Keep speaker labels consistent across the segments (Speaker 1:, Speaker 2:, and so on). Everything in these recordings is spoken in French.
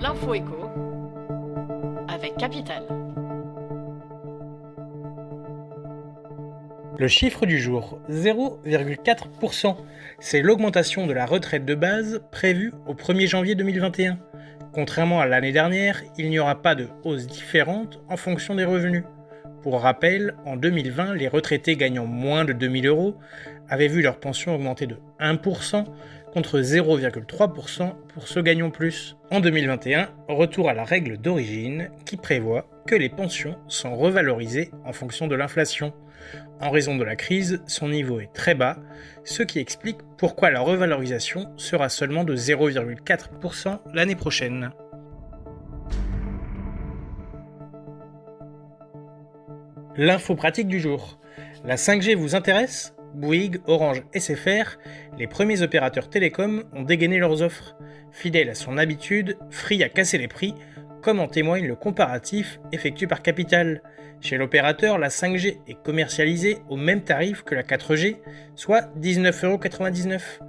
Speaker 1: L'info éco avec Capital.
Speaker 2: Le chiffre du jour, 0,4%. C'est l'augmentation de la retraite de base prévue au 1er janvier 2021. Contrairement à l'année dernière, il n'y aura pas de hausse différente en fonction des revenus. Pour rappel, en 2020, les retraités gagnant moins de 2 000 € avaient vu leur pension augmenter de 1% contre 0,3% pour ceux gagnant plus. En 2021, retour à la règle d'origine qui prévoit que les pensions sont revalorisées en fonction de l'inflation. En raison de la crise, son niveau est très bas, ce qui explique pourquoi la revalorisation sera seulement de 0,4% l'année prochaine. L'info pratique du jour. La 5G vous intéresse ? Bouygues, Orange, SFR, les premiers opérateurs télécoms ont dégainé leurs offres. Fidèle à son habitude, Free a cassé les prix, comme en témoigne le comparatif effectué par Capital. Chez l'opérateur, la 5G est commercialisée au même tarif que la 4G, soit 19,99 €.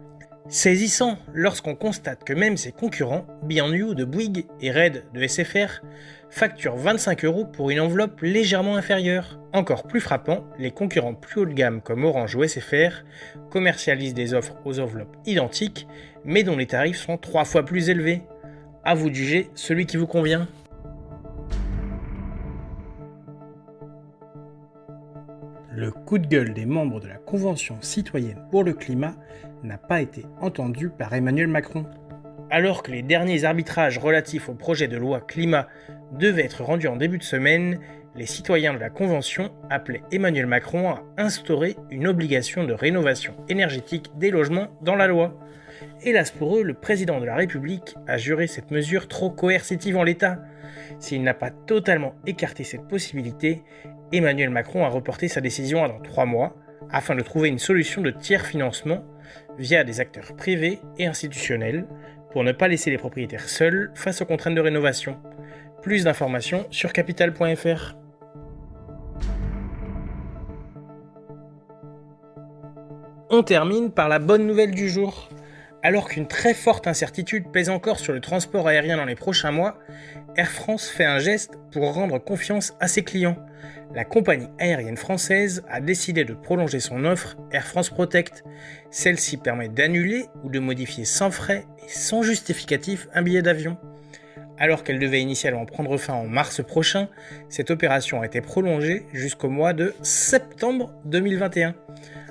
Speaker 2: Saisissant lorsqu'on constate que même ses concurrents, Be&You de Bouygues et Red de SFR, facturent 25 € pour une enveloppe légèrement inférieure. Encore plus frappant, les concurrents plus haut de gamme comme Orange ou SFR commercialisent des offres aux enveloppes identiques, mais dont les tarifs sont 3 fois plus élevés. À vous de juger celui qui vous convient. Le coup de gueule des membres de la Convention citoyenne pour le climat n'a pas été entendu par Emmanuel Macron. Alors que les derniers arbitrages relatifs au projet de loi climat devaient être rendus en début de semaine, les citoyens de la Convention appelaient Emmanuel Macron à instaurer une obligation de rénovation énergétique des logements dans la loi. Hélas pour eux, le président de la République a juré cette mesure trop coercitive en l'état. S'il n'a pas totalement écarté cette possibilité, Emmanuel Macron a reporté sa décision dans 3 mois afin de trouver une solution de tiers-financement via des acteurs privés et institutionnels pour ne pas laisser les propriétaires seuls face aux contraintes de rénovation. Plus d'informations sur capital.fr. On termine par la bonne nouvelle du jour. Alors qu'une très forte incertitude pèse encore sur le transport aérien dans les prochains mois, Air France fait un geste pour rendre confiance à ses clients. La compagnie aérienne française a décidé de prolonger son offre Air France Protect. Celle-ci permet d'annuler ou de modifier sans frais et sans justificatif un billet d'avion. Alors qu'elle devait initialement prendre fin en mars prochain, cette opération a été prolongée jusqu'au mois de septembre 2021.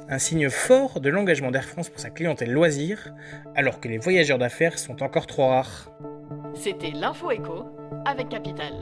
Speaker 2: Un signe fort de l'engagement d'Air France pour sa clientèle loisir, alors que les voyageurs d'affaires sont encore trop rares.
Speaker 1: C'était l'info éco avec Capital.